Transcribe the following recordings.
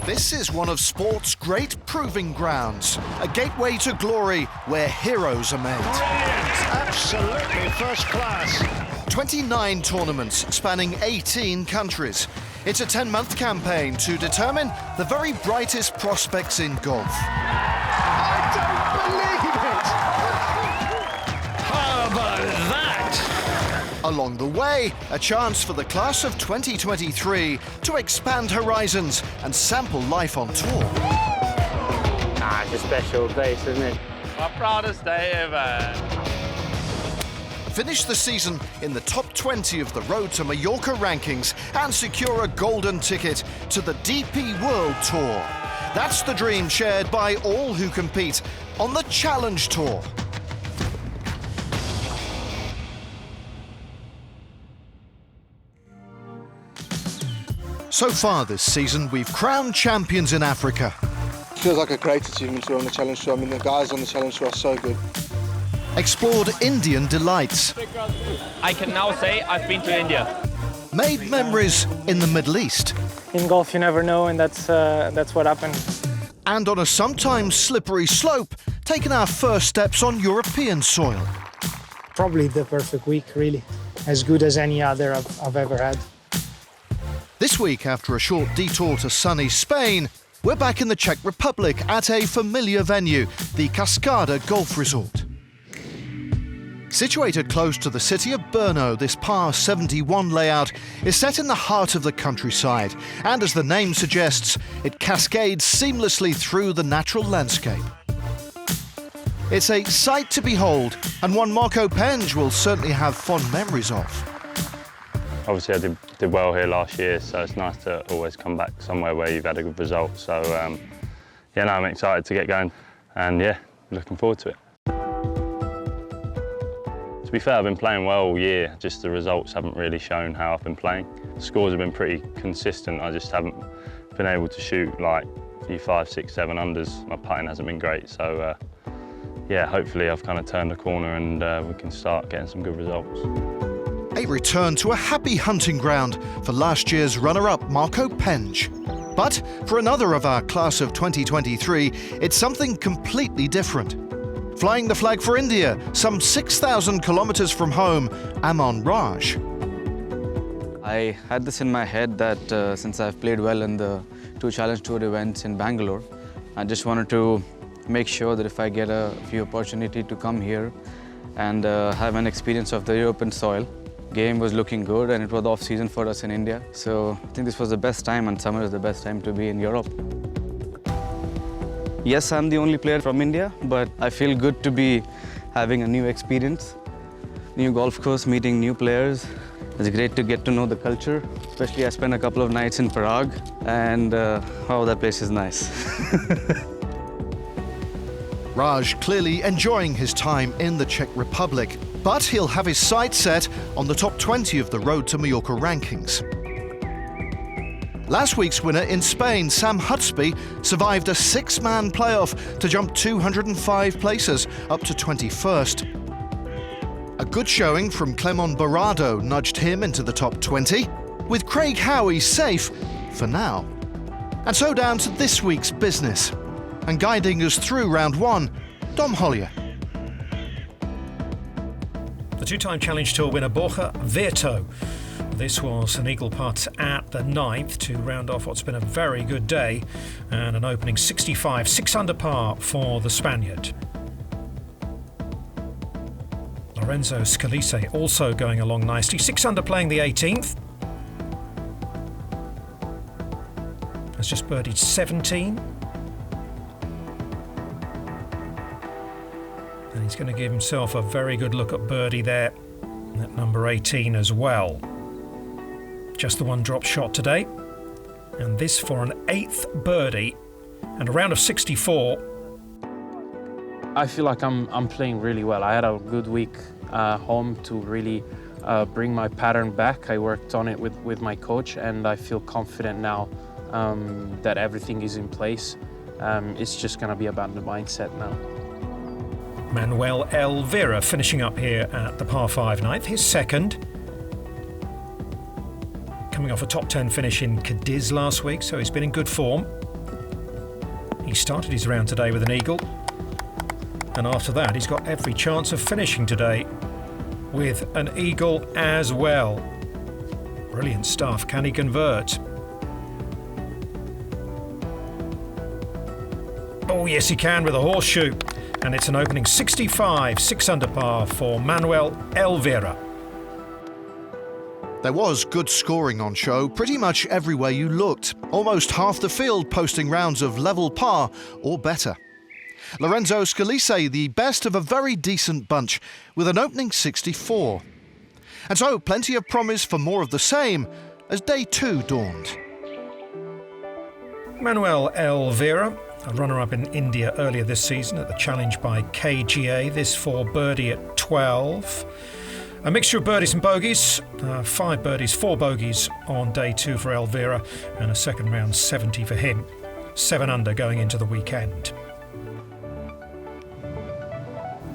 This is one of sport's great proving grounds, a gateway to glory where heroes are made. Brilliant, absolutely first class. 29 tournaments spanning 18 countries. It's a 10-month campaign to determine the very brightest prospects in golf. I don't believe it! How about that? Along the way, a chance for the class of 2023 to expand horizons and sample life on tour. It's a special place, isn't it? My proudest day ever. Finish the season in the top 20 of the Road to Mallorca rankings and secure a golden ticket to the DP World Tour. That's the dream shared by all who compete on the Challenge Tour. So far this season, we've crowned champions in Africa. Feels like a great achievement to be on the Challenge Tour. I mean, the guys on the Challenge Tour are so good. Explored Indian delights. I can now say I've been to India. Made memories in the Middle East. In golf, you never know, and that's what happened. And on a sometimes slippery slope, taken our first steps on European soil. Probably the perfect week, really. As good as any other I've ever had. This week, after a short detour to sunny Spain, we're back in the Czech Republic at a familiar venue, the Cascada Golf Resort. Situated close to the city of Brno, this par 71 layout is set in the heart of the countryside, and as the name suggests, it cascades seamlessly through the natural landscape. It's a sight to behold, and one Marco Penge will certainly have fond memories of. Obviously, I did well here last year, so it's nice to always come back somewhere where you've had a good result. So, I'm excited to get going, and looking forward to it. To be fair, I've been playing well all year, just the results haven't really shown how I've been playing. The scores have been pretty consistent, I just haven't been able to shoot like a few 5, 6, 7 unders. My putting hasn't been great, so hopefully I've kind of turned a corner and we can start getting some good results. A return to a happy hunting ground for last year's runner-up Marco Penge. But for another of our class of 2023, it's something completely different. Flying the flag for India, some 6,000 kilometers from home, Aman Raj. I had this in my head that since I've played well in the 2 Challenge Tour events in Bangalore, I just wanted to make sure that if I get a few opportunity to come here and have an experience of the European soil. Game was looking good and it was off-season for us in India. So I think this was the best time, and summer is the best time to be in Europe. Yes, I'm the only player from India, but I feel good to be having a new experience, new golf course, meeting new players. It's great to get to know the culture, especially I spent a couple of nights in Prague, and that place is nice. Raj clearly enjoying his time in the Czech Republic, but he'll have his sights set on the top 20 of the Road to Mallorca rankings. Last week's winner in Spain, Sam Hutsby, survived a 6-man playoff to jump 205 places up to 21st. A good showing from Clement Barrado nudged him into the top 20, with Craig Howie safe for now. And so down to this week's business. And guiding us through round 1, Dom Hollier. The 2-time Challenge Tour winner Borja Virto. This was an eagle putt at the 9th to round off what's been a very good day, and an opening 65, 6 under par for the Spaniard. Lorenzo Scalise also going along nicely, 6 under playing the 18th. Has just birdied 17. And he's going to give himself a very good look at birdie there at number 18 as well. Just the one drop shot today. And this for an 8th birdie and a round of 64. I feel like I'm playing really well. I had a good week home to really bring my pattern back. I worked on it with my coach, and I feel confident now that everything is in place. It's just going to be about the mindset now. Manuel Elvira finishing up here at the par 5 9th, his second. Coming off a top 10 finish in Cadiz last week, so he's been in good form. started his round today with an eagle. And after that, he's got every chance of finishing today with an eagle as well. Brilliant stuff. Can he convert? Oh, yes, he can with a horseshoe. And it's an opening 65, 6 under par for Manuel Elvira. There was good scoring on show pretty much everywhere you looked. Almost half the field posting rounds of level par or better. Lorenzo Scalise, the best of a very decent bunch, with an opening 64. And so plenty of promise for more of the same as day 2 dawned. Manuel Elvira, a runner-up in India earlier this season at the challenge by KGA, this for birdie at 12. A mixture of birdies and bogeys, 5 birdies, 4 bogeys on day 2 for Elvira, and a second round 70 for him. 7 under going into the weekend.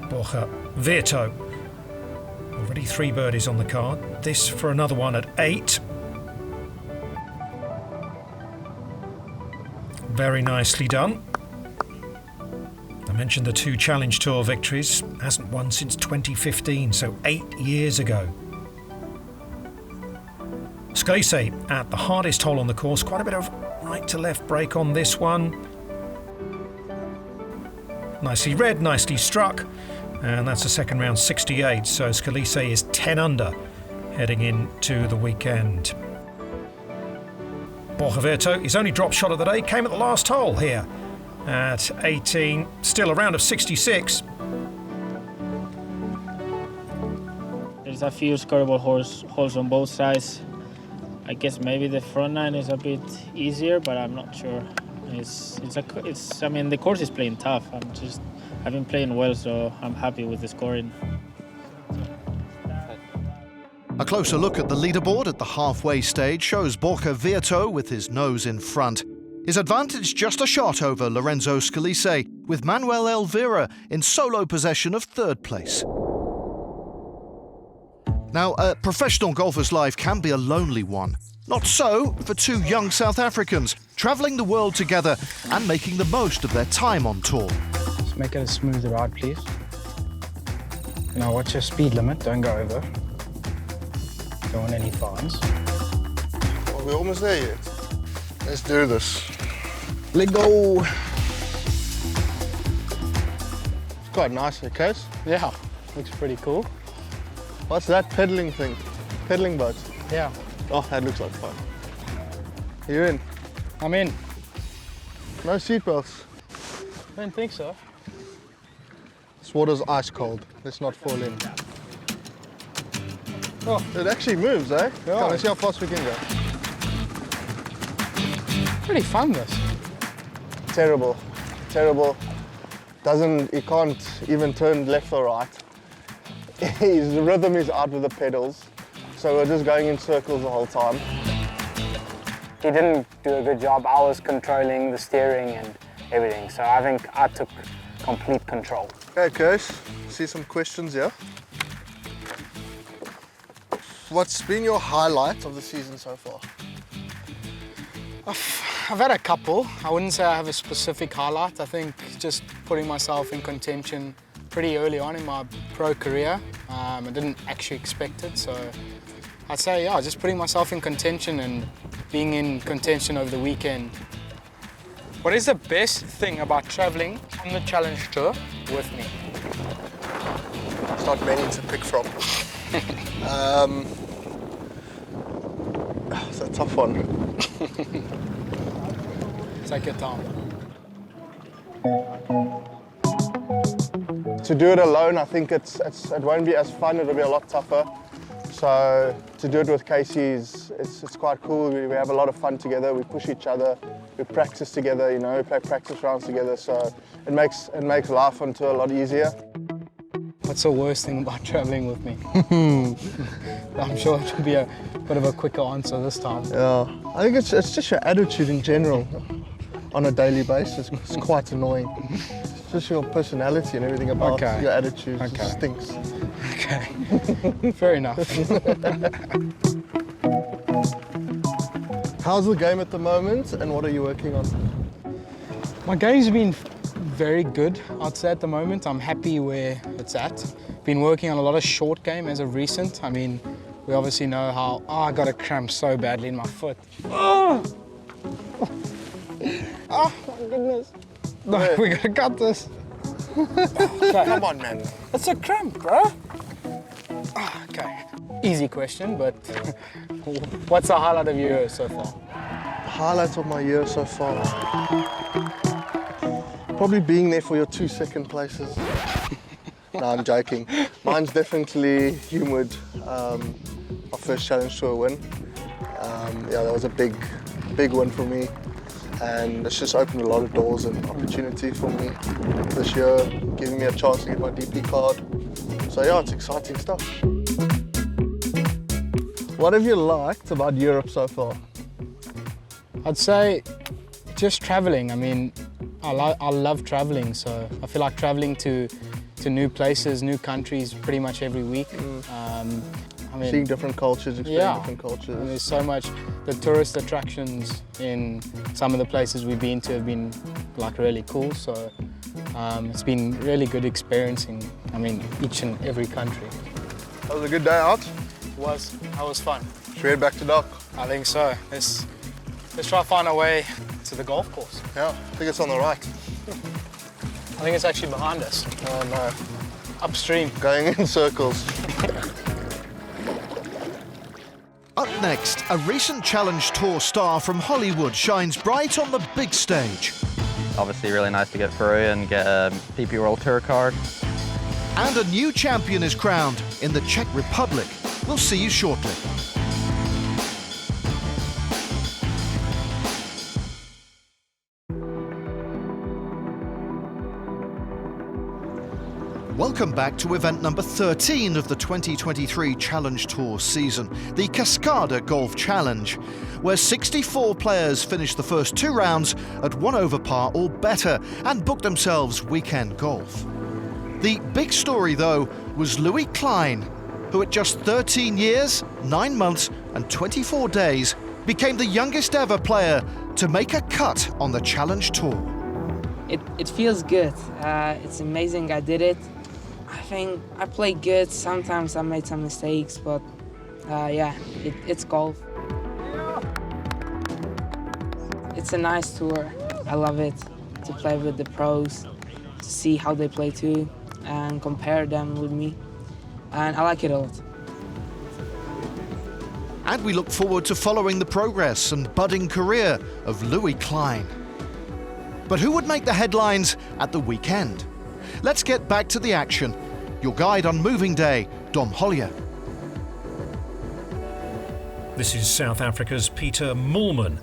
Borja Virto, already 3 birdies on the card. This for another one at 8. Very nicely done. I mentioned the 2 Challenge Tour victories. Hasn't won since 2015, so 8 years ago. Scalise at the hardest hole on the course. Quite a bit of right to left break on this one. Nicely read, nicely struck. And that's a second round 68, so Scalise is 10 under heading into the weekend. Borja Virto, his only drop shot of the day, came at the last hole here at 18, still a round of 66. There's a few scoreable holes on both sides. I guess maybe the front 9 is a bit easier, but I'm not sure. I mean, the course is playing tough. I've been playing well, so I'm happy with the scoring. A closer look at the leaderboard at the halfway stage shows Borja Virto with his nose in front. His advantage just a shot over Lorenzo Scalise, with Manuel Elvira in solo possession of 3rd place. Now, a professional golfer's life can be a lonely one. Not so for 2 young South Africans, travelling the world together and making the most of their time on tour. Just make it a smooth ride, please. Now watch your speed limit, don't go over. Don't want any fines. Are we almost there yet? Let's do this. Let go. It's quite nice, the case. Yeah, looks pretty cool. What's that pedaling thing? Pedaling boat? Yeah. Oh, that looks like fun. Are you in? I'm in. No seatbelts. I don't think so. This water's ice cold. Let's not fall in. Oh, it actually moves, eh? Yeah. Come, let's see how fast we can go. Pretty fun, this. Terrible. Terrible. He can't even turn left or right. His rhythm is out with the pedals. So we're just going in circles the whole time. He didn't do a good job. I was controlling the steering and everything. So I think I took complete control. Okay, Kirsch, see some questions here. What's been your highlight of the season so far? I've had a couple. I wouldn't say I have a specific highlight. I think just putting myself in contention pretty early on in my pro career. I didn't actually expect it, so I'd say, yeah, just putting myself in contention and being in contention over the weekend. What is the best thing about traveling on the Challenge Tour with me? It's not many to pick from. It's a tough one. Take your time. To do it alone, I think it won't be as fun. It'll be a lot tougher. So to do it with Casey it's quite cool. We have a lot of fun together. We push each other. We practice together. You know, we play practice rounds together. So it makes life on tour a lot easier. What's the worst thing about traveling with me? I'm sure it will be a bit of a quicker answer this time. Yeah, I think it's just your attitude in general on a daily basis. It's quite annoying. It's just your personality and everything about your attitude just stinks. Okay, fair enough. How's the game at the moment and what are you working on? My game's been very good, I'd say, at the moment. I'm happy where it's at. Been working on a lot of short game as of recent. I mean, we obviously know how... Oh, I got a cramp so badly in my foot. Oh, oh my goodness. No, we gotta cut this. Okay. Come on, man. It's a cramp, bro. Oh, okay. Easy question, but what's the highlight of your year so far? Highlight of my year so far. Probably being there for your 2 second places. No, I'm joking. Mine's definitely Humewood, my first Challenge Tour win. Yeah, that was a big win for me. And it's just opened a lot of doors and opportunity for me this year, giving me a chance to get my DP card. So yeah, it's exciting stuff. What have you liked about Europe so far? I'd say just traveling. I mean, I love traveling, so I feel like traveling to new places, new countries pretty much every week. I mean, seeing different cultures, experiencing different cultures. And there's so much. The tourist attractions in some of the places we've been to have been like really cool. So it's been really good experiencing. I mean, each and every country. That was a good day out. That was fun. Should we head back to dock? I think so. Let's try to find our way to the golf course. Yeah, I think it's on the right. I think it's actually behind us. Oh no. Upstream. Going in circles. Up next, a recent Challenge Tour star from Hollywood shines bright on the big stage. Obviously really nice to get through and get a PP World Tour card. And a new champion is crowned in the Czech Republic. We'll see you shortly. Welcome back to event number 13 of the 2023 Challenge Tour season, the Cascada Golf Challenge, where 64 players finished the first 2 rounds at 1 over par or better and booked themselves weekend golf. The big story, though, was Louis Klein, who at just 13 years, 9 months and 24 days became the youngest ever player to make a cut on the Challenge Tour. It feels good. It's amazing I did it. I think I played good. Sometimes I made some mistakes, but yeah, it's golf. It's a nice tour. I love it to play with the pros, to see how they play too, and compare them with me. And I like it a lot. And we look forward to following the progress and budding career of Louis Klein. But who would make the headlines at the weekend? Let's get back to the action. Your guide on moving day, Dom Hollier. This is South Africa's Peter Moolman.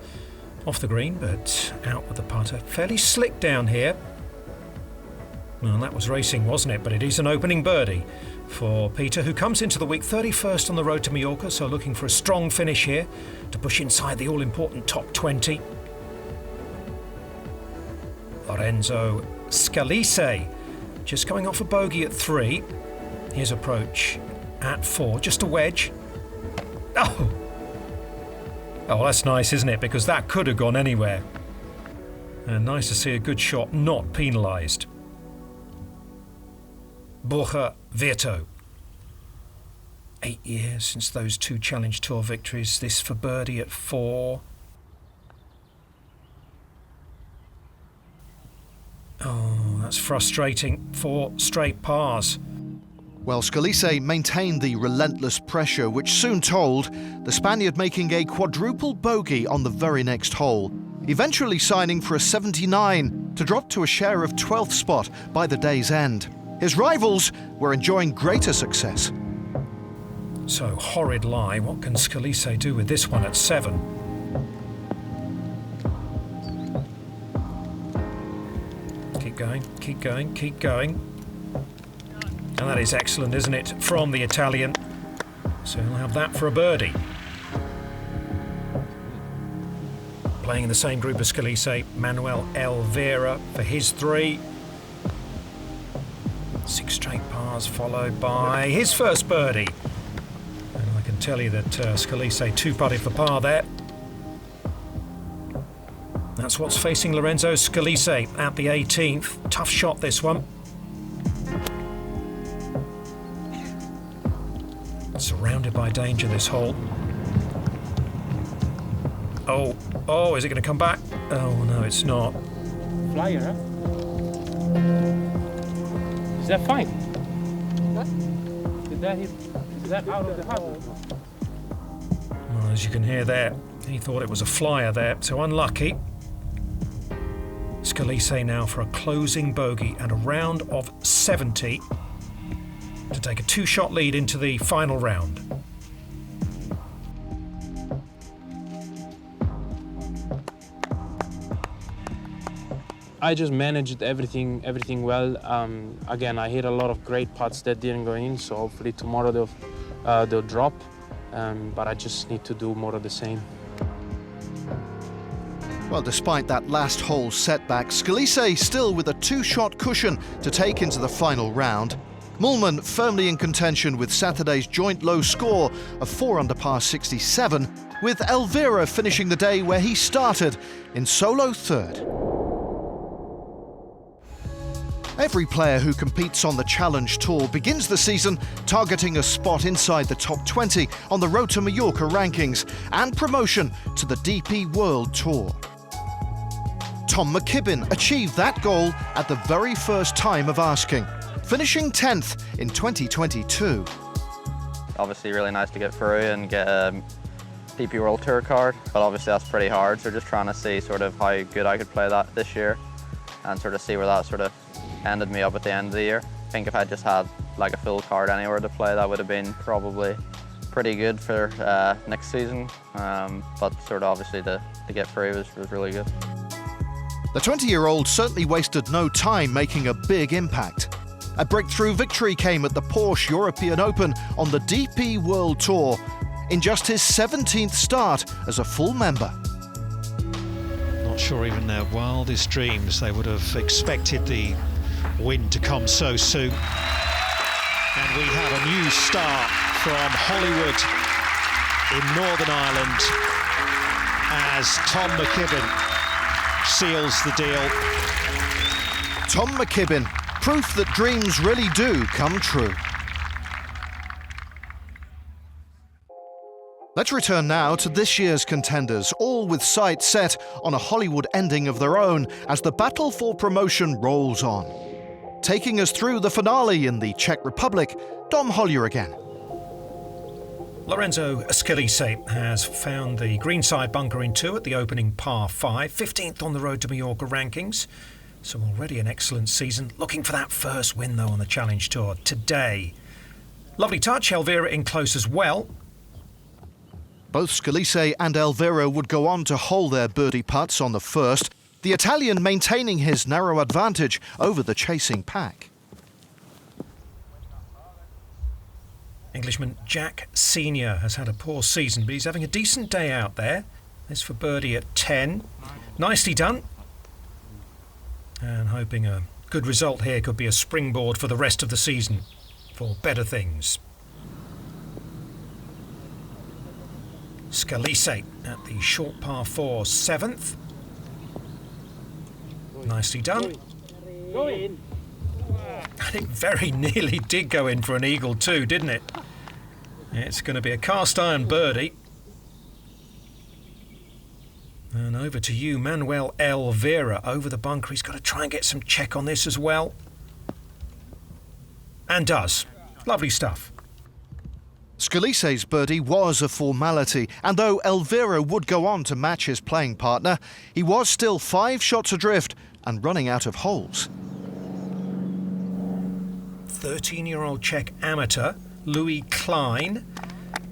Off the green, but out with the putter. Fairly slick down here. Well, that was racing, wasn't it? But it is an opening birdie for Peter, who comes into the week 31st on the road to Mallorca, so looking for a strong finish here to push inside the all-important top 20. Lorenzo Scalise just coming off a bogey at 3. His approach at 4, just a wedge. Oh, that's nice, isn't it? Because that could have gone anywhere. And nice to see a good shot not penalised. Borja Virto. 8 years since those 2 Challenge Tour victories. This for birdie at 4. Oh, that's frustrating. 4 straight pars. Well, Scalise maintained the relentless pressure, which soon told, the Spaniard making a quadruple bogey on the very next hole, eventually signing for a 79 to drop to a share of 12th spot by the day's end. His rivals were enjoying greater success. So, horrid lie. What can Scalise do with this one at 7? Keep going, keep going, keep going. And that is excellent, isn't it, from the Italian. So he'll have that for a birdie. Playing in the same group as Scalise, Manuel Elvira for his 3. 6 straight pars followed by his first birdie. And I can tell you that Scalise 2-putted for par there. That's what's facing Lorenzo Scalise at the 18th. Tough shot, this one. Surrounded by danger, this hole. Oh, is it going to come back? Oh, no, it's not. Flyer, huh? Is that fine? Is that out of the harbor? Well, as you can hear there, he thought it was a flyer there, so unlucky. Scalise now for a closing bogey and a round of 70 to take a 2-shot lead into the final round. I just managed everything well. Again, I hit a lot of great putts that didn't go in, so hopefully tomorrow they'll drop. But I just need to do more of the same. Well, despite that last hole setback, Scalise still with a 2-shot cushion to take into the final round. Moolman firmly in contention with Saturday's joint low score of 4 under par 67, with Elvira finishing the day where he started, in solo third. Every player who competes on the Challenge Tour begins the season targeting a spot inside the top 20 on the Road to Mallorca rankings and promotion to the DP World Tour. Tom McKibbin achieved that goal at the very first time of asking, finishing 10th in 2022. Obviously really nice to get through and get a DP World Tour card, but obviously that's pretty hard, so just trying to see sort of how good I could play that this year and sort of see where that sort of ended me up at the end of the year. I think if I just had like a full card anywhere to play, that would have been probably pretty good for next season, but sort of obviously to get through was really good. The 20-year-old certainly wasted no time making a big impact. A breakthrough victory came at the Porsche European Open on the DP World Tour in just his 17th start as a full member. Not sure even their wildest dreams they would have expected the win to come so soon. And we have a new start from Hollywood in Northern Ireland as Tom McKibbin seals the deal. Tom McKibbin, proof that dreams really do come true. Let's return now to this year's contenders, all with sights set on a Hollywood ending of their own as the battle for promotion rolls on. Taking us through the finale in the Czech Republic, Dom Hollier again. Lorenzo Scalise has found the greenside bunker in 2 at the opening par 5, 15th on the Road to Mallorca rankings. So already an excellent season. Looking for that first win, though, on the Challenge Tour today. Lovely touch, Elvira in close as well. Both Scalise and Elvira would go on to hole their birdie putts on the first, the Italian maintaining his narrow advantage over the chasing pack. Englishman Jack Senior has had a poor season, but he's having a decent day out there. This for birdie at 10. Nicely done. And hoping a good result here could be a springboard for the rest of the season for better things. Scalise at the short par 4, 7th. Nicely done. And it very nearly did go in for an eagle too, didn't it? It's going to be a cast iron birdie. And over to you, Manuel Elvira over the bunker. He's got to try and get some check on this as well. And does. Lovely stuff. Scalise's birdie was a formality, and though Elvira would go on to match his playing partner, he was still 5 shots adrift and running out of holes. 13-year-old Czech amateur Louis Klein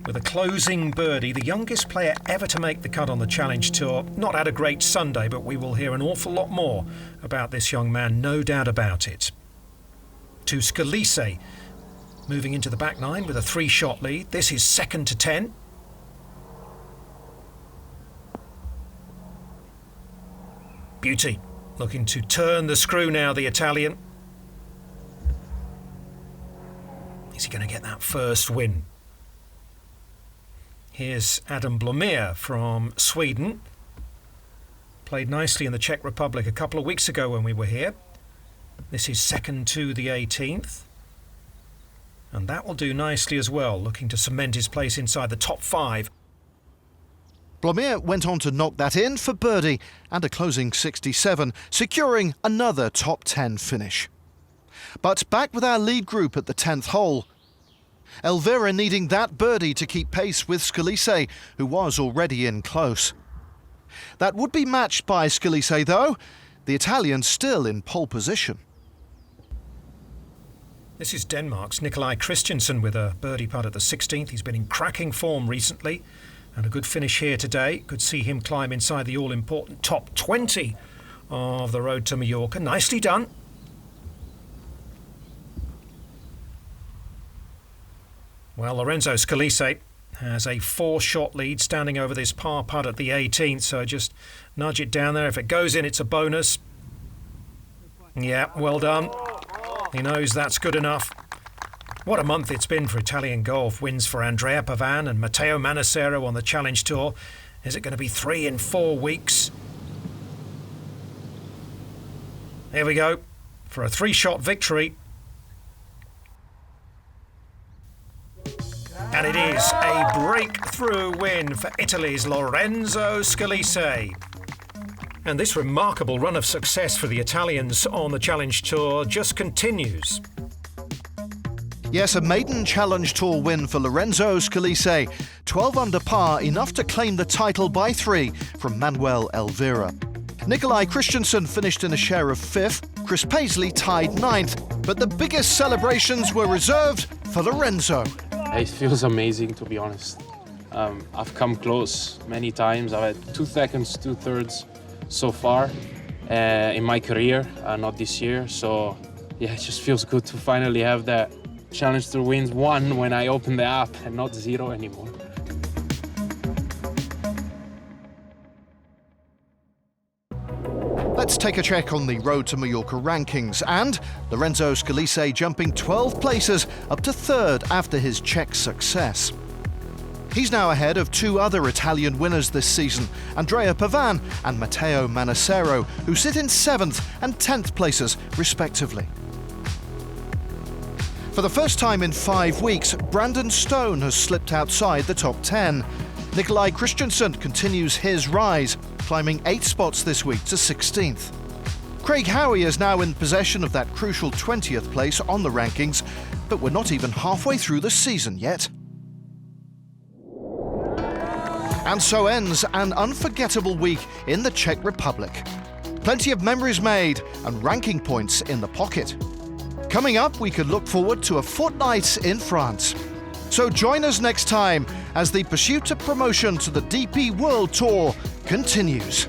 with a closing birdie, the youngest player ever to make the cut on the Challenge Tour. Not had a great Sunday, but we will hear an awful lot more about this young man, no doubt about it. To Scalise, moving into the back 9 with a 3-shot lead. This is 2nd to 10. Beauty, looking to turn the screw now, the Italian. Is he going to get that first win? Here's Adam Blomir from Sweden. Played nicely in the Czech Republic a couple of weeks ago when we were here. This is second to the 18th. And that will do nicely as well, looking to cement his place inside the top 5. Blomir went on to knock that in for birdie and a closing 67, securing another top 10 finish. But back with our lead group at the 10th hole. Elvira needing that birdie to keep pace with Scalise, who was already in close. That would be matched by Scalise though, the Italian still in pole position. This is Denmark's Nikolaj Christensen with a birdie putt at the 16th. He's been in cracking form recently and a good finish here today. Could see him climb inside the all-important top 20 of the road to Mallorca. Nicely done. Well, Lorenzo Scalise has a 4-shot lead standing over this par putt at the 18th, so just nudge it down there. If it goes in, it's a bonus. Yeah, well done. He knows that's good enough. What a month it's been for Italian golf. Wins for Andrea Pavan and Matteo Manassero on the Challenge Tour. Is it going to be 3 in 4 weeks? Here we go for a 3-shot victory. And it is a breakthrough win for Italy's Lorenzo Scalise. And this remarkable run of success for the Italians on the Challenge Tour just continues. Yes, a maiden Challenge Tour win for Lorenzo Scalise. 12 under par, enough to claim the title by 3 from Manuel Elvira. Nikolaj Christensen finished in a share of 5th. Chris Paisley tied 9th. But the biggest celebrations were reserved for Lorenzo. It feels amazing, to be honest. I've come close many times. I've had 2 seconds, 2/3 so far in my career, not this year. So yeah, it just feels good to finally have that Challenge Tour wins 1 when I open the app and not 0 anymore. Let's take a check on the Road to Mallorca rankings, and Lorenzo Scalise jumping 12 places up to 3rd after his Czech success. He's now ahead of 2 other Italian winners this season, Andrea Pavan and Matteo Manassero, who sit in 7th and 10th places respectively. For the first time in 5 weeks, Brandon Stone has slipped outside the top 10. Nikolaj Christensen continues his rise, climbing 8 spots this week to 16th. Craig Howie is now in possession of that crucial 20th place on the rankings, but we're not even halfway through the season yet. And so ends an unforgettable week in the Czech Republic. Plenty of memories made and ranking points in the pocket. Coming up, we can look forward to a fortnight in France. So join us next time as the pursuit of promotion to the DP World Tour continues.